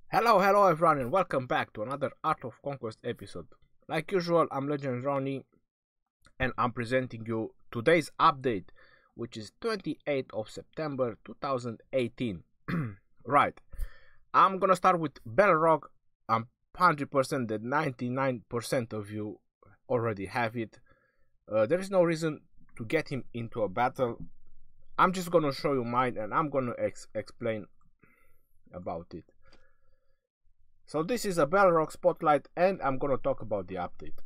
Hello everyone, and welcome back to another Art of Conquest episode. Like usual, I'm Legend Ronnie, and I'm presenting you today's update, which is 28th of September 2018. Right, I'm gonna start with Baelrog. I'm 100% that 99% of you already have it. There is no reason to get him into a battle. I'm just gonna show you mine, and I'm gonna explain about it. So this is a Baelrog spotlight, and I'm gonna talk about the update.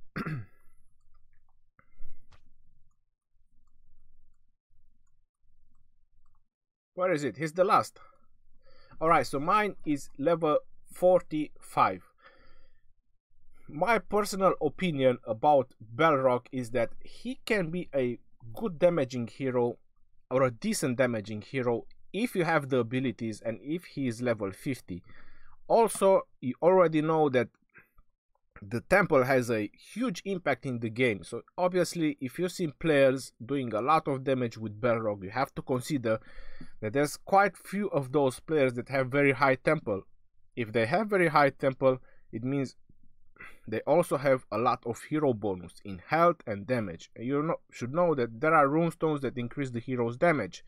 Where is it? He's the last. Alright, so mine is level 45. My personal opinion about Baelrog is that he can be a good damaging hero or a decent damaging hero if you have the abilities and if he is level 50. Also, you already know that the temple has a huge impact in the game, so obviously if you see players doing a lot of damage with Baelrog, you have to consider that there's quite few of those players that have very high temple. If they have very high temple, it means they also have a lot of hero bonus in health and damage. You should know that there are runestones that increase the hero's damage,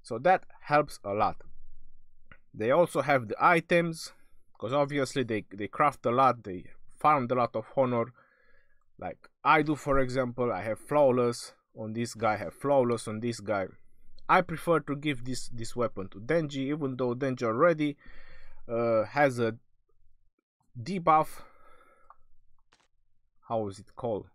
so that helps a lot. They also have the items, because obviously they craft a lot, they farmed a lot of honor, like I do. For example, I have flawless on this guy, I have flawless on this guy. I prefer to give this weapon to Denji, even though Denji already has a debuff. How is it called?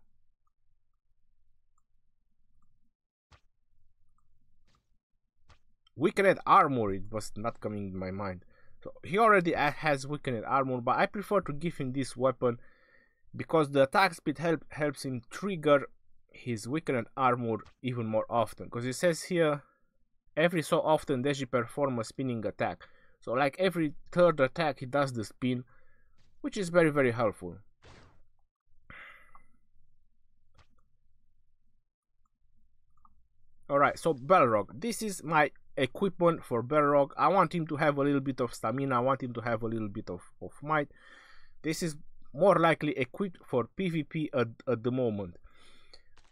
Weakened armor, it was not coming in my mind. So he already has weakened armor, but I prefer to give him this weapon because the attack speed helps him trigger his weakened armor even more often. Because it says here, every so often Deji perform a spinning attack. So like every third attack he does the spin, which is very helpful. Alright, so Baelrog. This is my equipment for Baelrog. I want him to have a little bit of stamina, I want him to have a little bit of might. This is more likely equipped for PvP at the moment.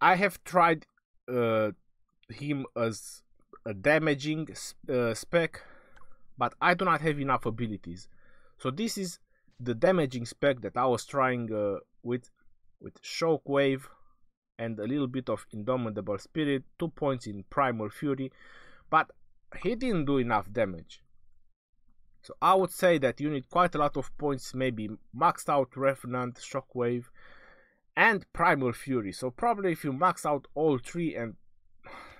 I have tried him as a damaging spec, but I do not have enough abilities. So this is the damaging spec that I was trying with Shockwave and a little bit of Indomitable Spirit, 2 points in Primal Fury, but he didn't do enough damage. So I would say that you need quite a lot of points, maybe maxed out Revenant, Shockwave, and Primal Fury. So probably if you max out all three and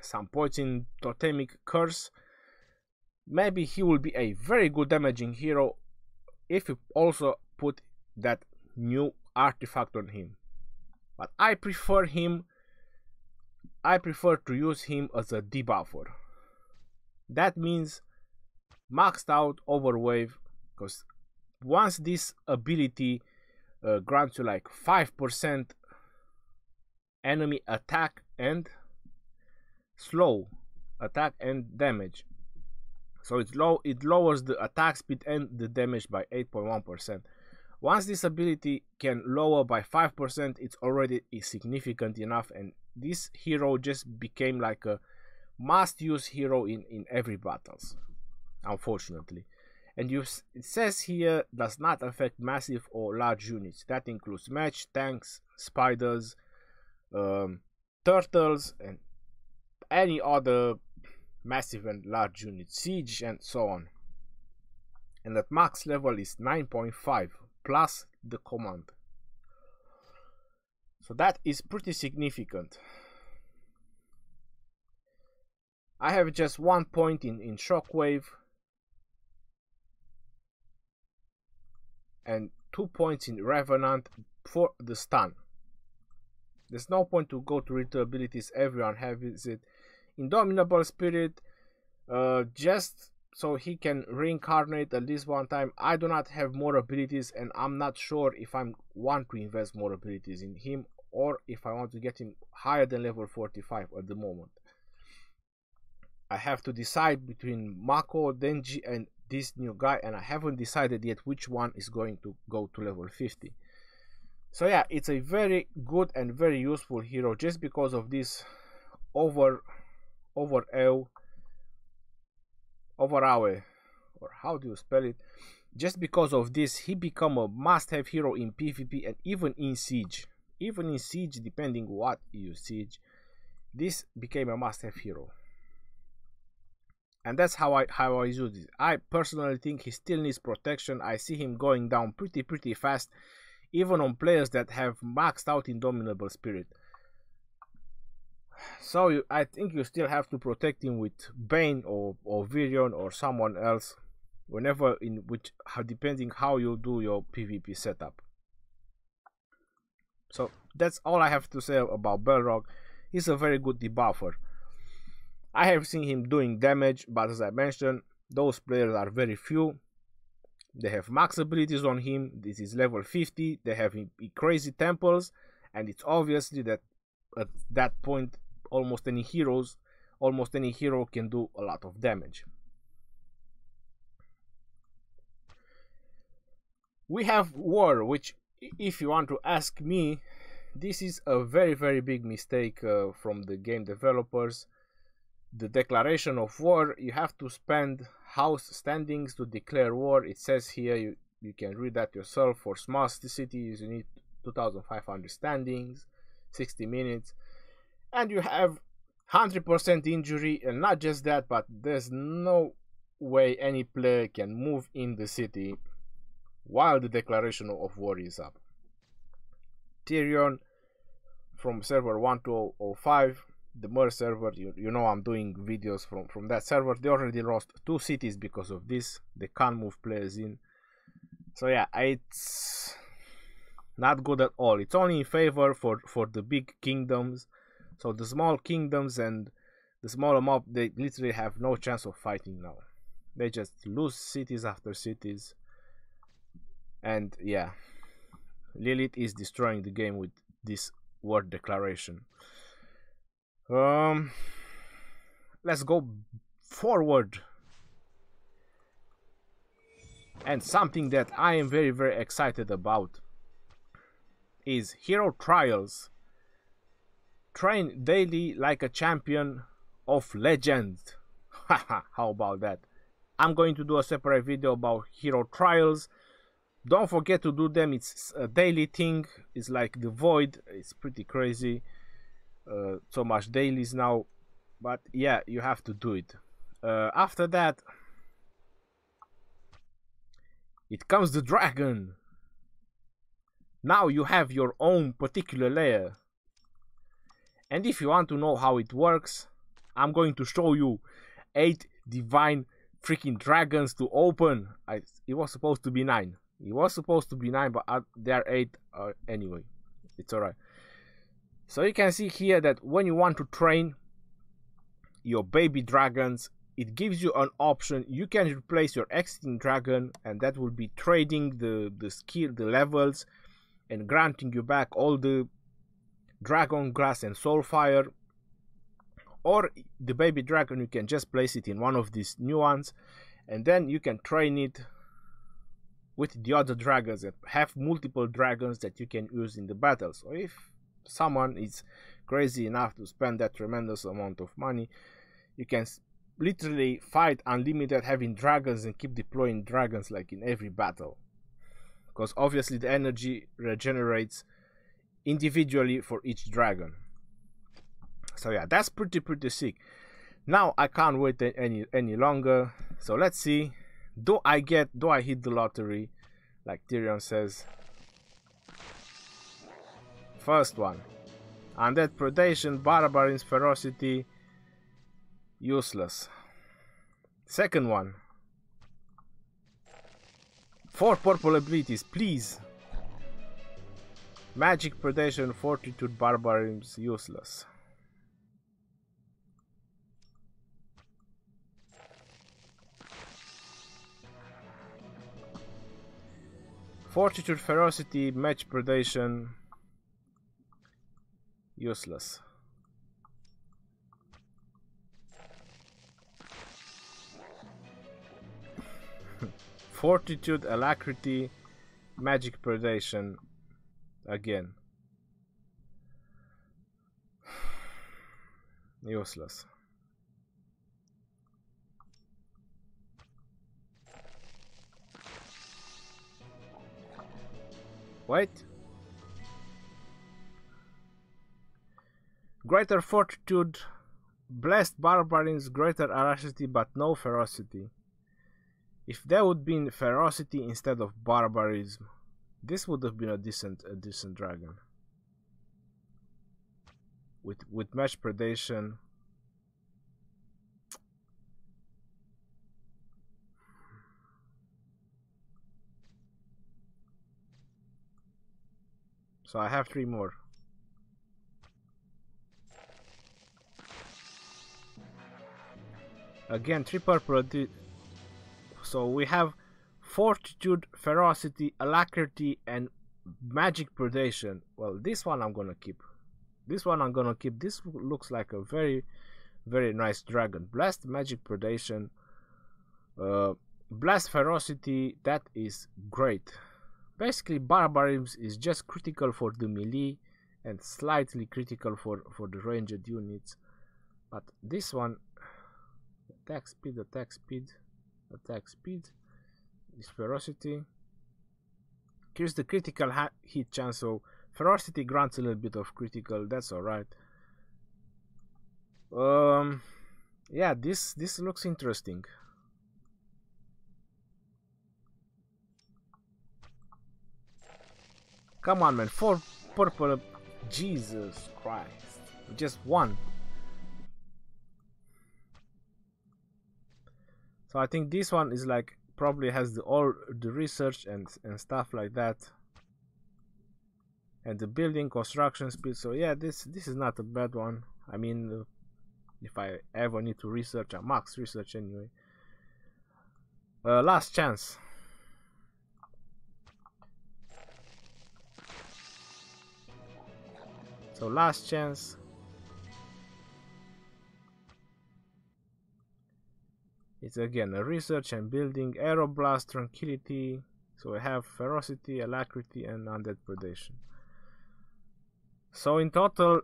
some points in Totemic Curse, maybe he will be a very good damaging hero if you also put that new artifact on him. But I prefer to use him as a debuffer. That means maxed out overwave, because once this ability grants you like 5% enemy attack and slow attack and damage. So it lowers the attack speed and the damage by 8.1%. Once this ability can lower by 5%, it's already significant enough, and this hero just became like a must-use hero in every battles, unfortunately. And it says here, does not affect massive or large units. That includes mech, tanks, spiders, turtles, and any other massive and large units, siege, and so on. And that max level is 9.5 plus the command. So that is pretty significant. I have just 1 point in Shockwave and 2 points in Revenant for the stun. There's no point to go to retail abilities, everyone has it. Indomitable Spirit, just so he can reincarnate at least one time. I do not have more abilities, and I'm not sure if I want to invest more abilities in him or if I want to get him higher than level 45 at the moment. I have to decide between Mako, Denji, and this new guy, and I haven't decided yet which one is going to go to level 50. So yeah, it's a very good and very useful hero just because of this over AOE, or how do you spell it? Just because of this, he become a must-have hero in PvP and even in Siege. Even in Siege, depending what you siege, this became a must-have hero. And that's how I use it. I personally think he still needs protection. I see him going down pretty fast, even on players that have maxed out Indomitable Spirit. So I think you still have to protect him with Bane or Virion or someone else, whenever depending how you do your PvP setup. So that's all I have to say about Baelrog. He's a very good debuffer. I have seen him doing damage, but as I mentioned, those players are very few. They have max abilities on him. This is level 50. They have crazy temples, and it's obviously that at that point, almost any hero can do a lot of damage. We have war, which, if you want to ask me, this is a very big mistake from the game developers. The declaration of war, you have to spend house standings to declare war. It says here, you can read that yourself. For small cities you need 2500 standings, 60 minutes, and you have 100% injury. And not just that, but there's no way any player can move in the city while the declaration of war is up. Tyrion from server 1205, the MER server, you know I'm doing videos from that server. They already lost 2 cities because of this. They can't move players in. So yeah, it's not good at all. It's only in favor for the big kingdoms. So the small kingdoms and the smaller mob, they literally have no chance of fighting now. They just lose cities after cities. And yeah, Lilith is destroying the game with this word declaration. Let's go forward. And something that I am very excited about is hero trials. Train daily like a champion of legend. Haha, how about that? I'm going to do a separate video about hero trials. Don't forget to do them. It's a daily thing. It's like the Void. It's pretty crazy. So much dailies now, but yeah, you have to do it. After that, it comes the dragon. Now you have your own particular lair, and if you want to know how it works, I'm going to show you 8 divine freaking dragons to open. It was supposed to be 9. It was supposed to be 9, but there are 8 anyway. It's alright. So you can see here that when you want to train your baby dragons, it gives you an option. You can replace your existing dragon, and that will be trading the skill, the levels, and granting you back all the dragon grass and soulfire. Or the baby dragon, you can just place it in one of these new ones, and then you can train it with the other dragons and have multiple dragons that you can use in the battle. So if someone is crazy enough to spend that tremendous amount of money, you can literally fight unlimited having dragons and keep deploying dragons like in every battle, because obviously the energy regenerates individually for each dragon. So yeah, that's pretty sick. Now I can't wait any longer. So let's see, do I hit the lottery like Tyrion says? First one, Undead Predation, Barbarin's Ferocity, useless. Second one, 4 purple abilities, please. Magic Predation, Fortitude, Barbarism, useless. Fortitude, Ferocity, Match Predation, useless. Fortitude, Alacrity, Magic Predation again. Useless. Wait. Greater Fortitude, Blessed Barbarians, Greater Alacrity but no Ferocity. If there would been Ferocity instead of Barbarism, this would have been a decent dragon. With Match Predation. So I have 3 more. Again, 3 purple. So we have Fortitude, Ferocity, Alacrity, and Magic Predation. Well, this one I'm gonna keep. This one I'm gonna keep. This looks like a very, very nice dragon. Blast, Magic Predation, Blast, Ferocity. That is great. Basically, Barbarism is just critical for the melee and slightly critical for the ranged units. But this one, attack speed, attack speed, attack speed, is Ferocity. Here's the critical hit chance, so Ferocity grants a little bit of critical, that's alright. Yeah, this looks interesting. Come on, man, 4 purple. Jesus Christ, just 1. So I think this one is like probably has all the research and stuff like that, and the building construction speed. So yeah, this is not a bad one. I mean, if I ever need to research, I max research anyway. Last chance. So last chance. It's again a research and building, Aeroblast, Tranquility. So we have Ferocity, Alacrity, and Undead Predation. So in total,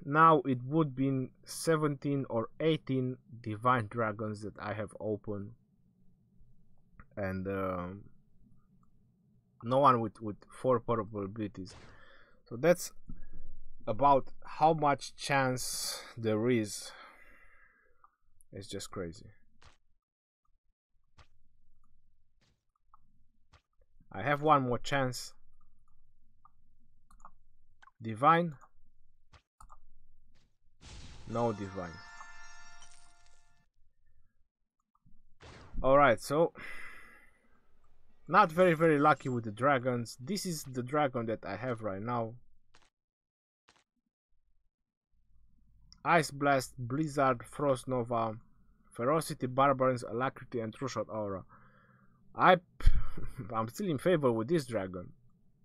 now it would be 17 or 18 Divine Dragons that I have opened, and no one with 4 purple abilities. So that's about how much chance there is. It's just crazy. I have 1 more chance. Divine. No Divine. Alright, so not very lucky with the dragons. This is the dragon that I have right now. Ice Blast, Blizzard, Frost Nova, Ferocity, Barbarians, Alacrity, and True Shot Aura. I'm still in favor with this dragon.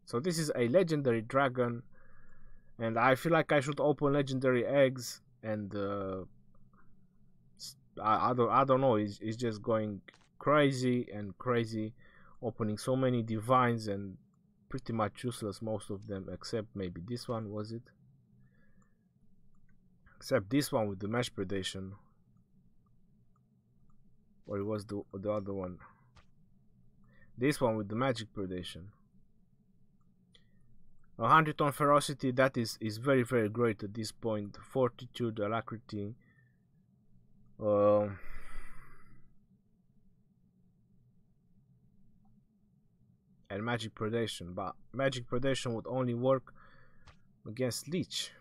So this is a legendary dragon, and I feel like I should open legendary eggs, and I don't know, it's just going crazy and crazy, opening so many divines and pretty much useless most of them, except maybe this one, was it? Except this one with the Mesh Predation, or it was the other one. This one with the Magic Predation. 100 on Ferocity, that is very great at this point. Fortitude, Alacrity, and Magic Predation. But Magic Predation would only work against Leech,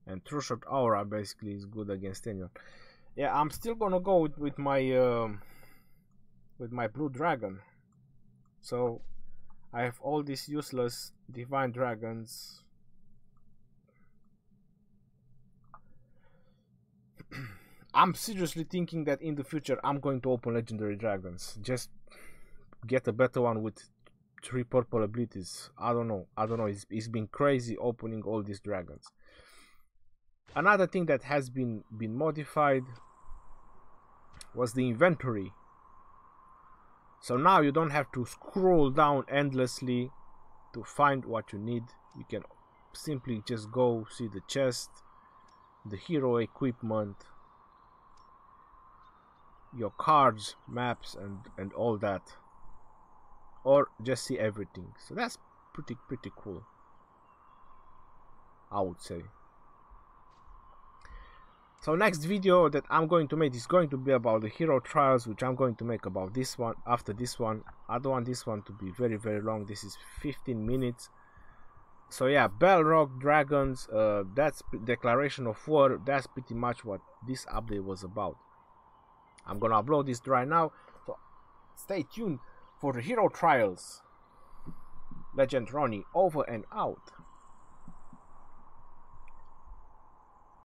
and True Shot Aura basically is good against anyone. Yeah, I'm still gonna go with my blue dragon. So I have all these useless divine dragons. I'm seriously thinking that in the future I'm going to open legendary dragons. Just get a better one with 3 purple abilities. I don't know. It's been crazy opening all these dragons. Another thing that has been modified was the inventory. So now you don't have to scroll down endlessly to find what you need. You can simply just go see the chest, the hero equipment, your cards, maps, and all that, or just see everything. So that's pretty cool, I would say. So next video that I'm going to make is going to be about the hero trials, which I'm going to make about this one after this one. I don't want this one to be very long. This is 15 minutes. So yeah, Baelrog dragons, that's declaration of war. That's pretty much what this update was about. I'm gonna upload this right now, so stay tuned for the hero trials. Legend Ronnie over and out.